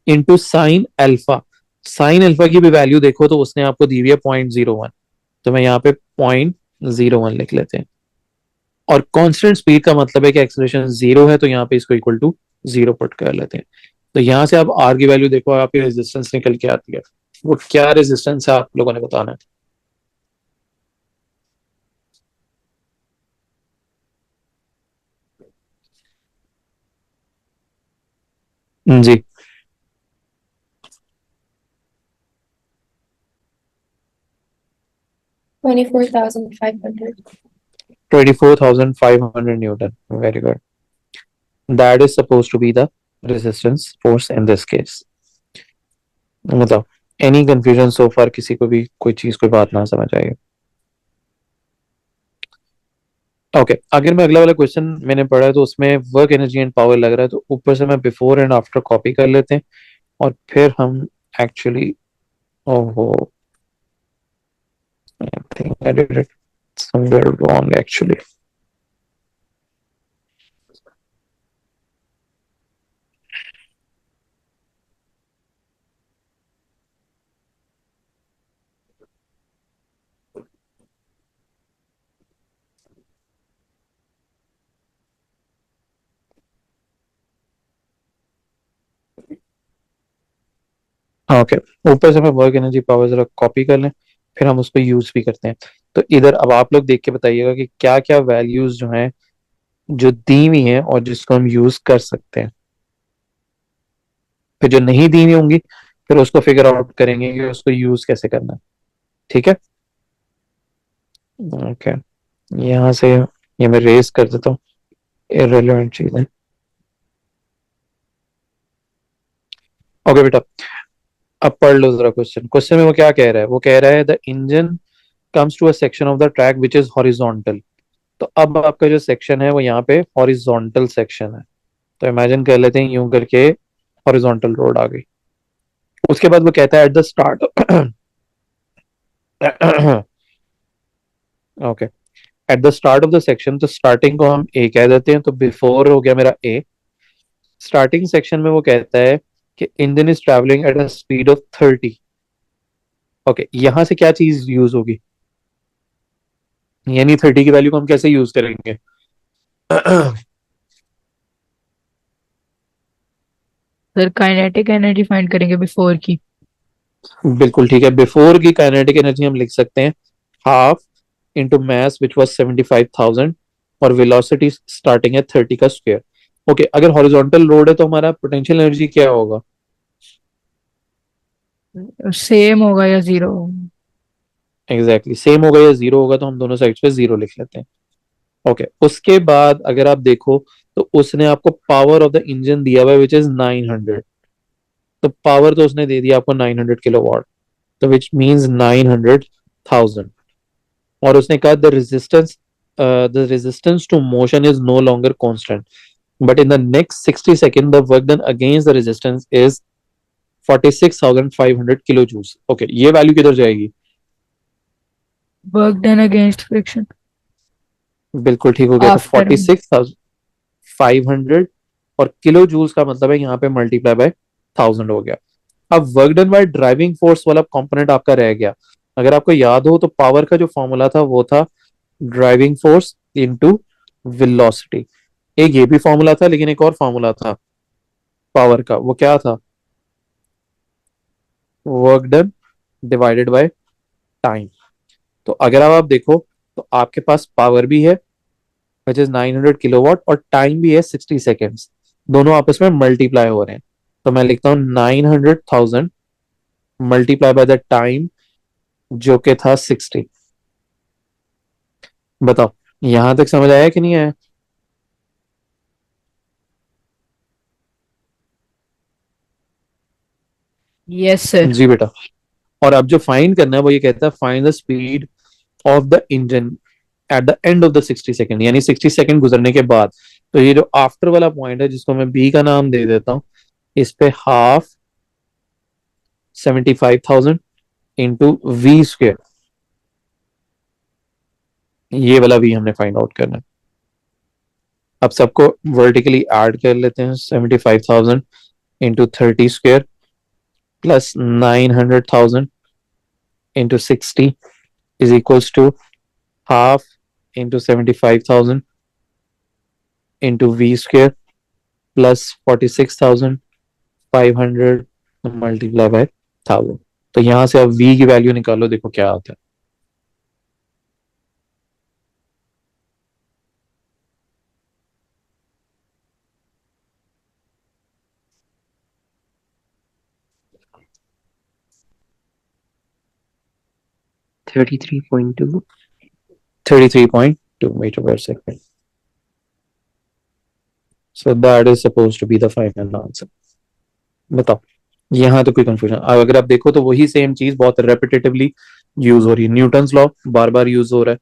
into sine alpha. Sine alpha की भी वैल्यू देखो तो उसने आपको दी हुई है 0.01, तो मैं यहाँ पे 0.01 लिख लेते हैं। और कांस्टेंट स्पीड का मतलब है कि एक्सेलरेशन जीरो है, तो यहाँ पे इसको इक्वल टू जीरो पुट कर लेते हैं। तो यहाँ से आप आर की वैल्यू देखो, आपकी रेजिस्टेंस निकल के आती है। वो क्या रेजिस्टेंस है आप लोगों ने बताना है जी। 24,500. 24,500 newton, very good. That is suppose to be the resistance force in this case. बताओ, एनी कंफ्यूजन सो फार? किसी को भी कोई चीज, कोई बात ना समझ आई? ओके, अगर मैं अगला वाला क्वेश्चन मैंने पढ़ा है तो उसमें वर्क एनर्जी एंड पावर लग रहा है, तो ऊपर से मैं बिफोर एंड आफ्टर कॉपी कर लेते हैं और फिर हम एक्चुअली, ओहो, I think I did it somewhere wrong actually. Okay, ऊपर से मैं वर्क एनर्जी पावर जरा कॉपी कर लें, फिर हम उसको यूज भी करते हैं। तो इधर अब आप लोग देख के बताइएगा कि क्या क्या वैल्यूज जो हैं जो दी हुई हैं और जिसको हम यूज कर सकते हैं। फिर जो नहीं दी हुई होंगी फिर उसको फिगर आउट करेंगे कि उसको यूज कैसे करना है। ठीक है, ओके। यहाँ से ये मैं रेस कर देता हूँ इररिलेवेंट चीजें। ओके बेटा, अब पढ़ लो जरा क्वेश्चन। क्वेश्चन में वो क्या कह रहा है? वो कह रहा है the engine comes to a section of the track which is horizontal. तो अब आपका जो सेक्शन है वो यहाँ पे हॉरिजॉन्टल सेक्शन है। तो इमेजिन कर लेते हैं यूं करके हॉरिजॉन्टल रोड आ गई। उसके बाद वो कहता है at the start okay, at the start of the section, तो स्टार्टिंग को हम ए कह देते हैं, तो बिफोर हो गया मेरा ए। स्टार्टिंग सेक्शन में वो कहता है कि engine is travelling at a speed of 30। Okay, यहां से क्या चीज यूज होगी? यानी 30 की वैल्यू को हम कैसे यूज करेंगे? सर काइनेटिक एनर्जी फाइंड करेंगे बिफोर की। बिल्कुल ठीक है, बिफोर की काइनेटिक एनर्जी हम लिख सकते हैं half into mass which was 75,000 और वेलोसिटी स्टार्टिंग है 30 का स्क्वायर। ओके, अगर हॉरिजॉन्टल रोड है तो हमारा पोटेंशियल एनर्जी क्या होगा? सेम होगा या जीरो? एग्जैक्टली सेम होगा या जीरो होगा, तो हम दोनों साइड पे जीरो लिख लेते हैं। ओके, उसके बाद अगर आप देखो तो उसने आपको पावर ऑफ द इंजन दिया हुआ है विच इज 900। तो पावर तो उसने दे दिया आपको 900 किलोवाट, तो विच मींस 900,000। और उसने कहा the resistance to motion is no longer constant, but in the next 60 second the work done against the resistance is 46,500 kilo joules. Okay, ये वैल्यू किधर जाएगी? Work done against friction. बिल्कुल ठीक हो गया, तो आफ्टर। 46,500 और किलो जूल्स का मतलब है यहाँ पे मल्टीप्लाई बाय 1000 हो गया। अब work done by driving force वाला कंपोनेंट आपका रह गया। अगर आपको याद हो तो पावर का जो फॉर्मूला था वो था ड्राइविंग फोर्स इनटू वेलोसिटी। एक ये भी फॉर्मूला था, लेकिन एक और फॉर्मूला था पावर का, वो क्या था? Work done divided by time. तो अगर आप देखो तो आपके पास पावर भी है विच इज 900 किलोवाट और टाइम भी है 60 सेकेंड्स, दोनों आपस में मल्टीप्लाई हो रहे हैं। तो मैं लिखता हूँ 900,000 मल्टीप्लाई बाय द टाइम जो कि था 60। बताओ यहां तक समझ आया कि नहीं आया? Yes sir. जी बेटा। और अब जो फाइंड करना है वो ये कहता है find the speed of the engine at the end of the 60 second, यानी 60 सेकेंड गुजरने के बाद। तो ये जो आफ्टर वाला पॉइंट है जिसको मैं बी का नाम दे देता हूँ, इस पे हाफ 75,000 इंटू वी स्क्वेयर, ये वाला भी हमने फाइंड आउट करना है। अब सबको वर्टिकली ऐड कर लेते हैं, 75,000 into 30 square plus 900,000 into 60 is equals to half into 75,000 into v square plus 46,500 multiply by 1000। तो यहां से आप v की वैल्यू निकालो, देखो क्या आता है। Thirty 33.2 meter per second। So that is supposed to be the final answer। बताओ यहाँ तो कोई कंफ्यूजन? अगर आप देखो तो वही सेम चीज बहुत रेपिटेटिवली यूज हो रही है, न्यूटन्स लॉ बार बार यूज हो रहा है।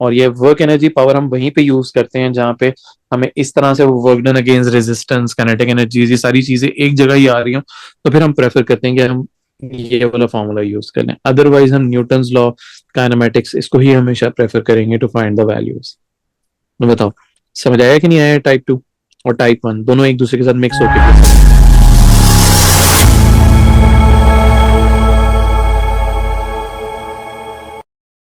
और ये वर्क एनर्जी पावर हम वहीं पे यूज करते हैं जहाँ पे हमें इस तरह से work done against resistance, kinetic energies, ये सारी चीजें एक जगह ही आ रही हो, तो फिर हम प्रेफर करते हैं कि हम ये वाला फॉर्मूला यूज कर लें। अदरवाइज हम न्यूटन्स लॉ, काइनेमेटिक्स, इसको ही हमेशा प्रेफर करेंगे टू फाइंड द वैल्यूज। तो बताओ समझ आया कि नहीं आया टाइप 2 और टाइप 1 दोनों एक दूसरे के साथ मिक्स होकर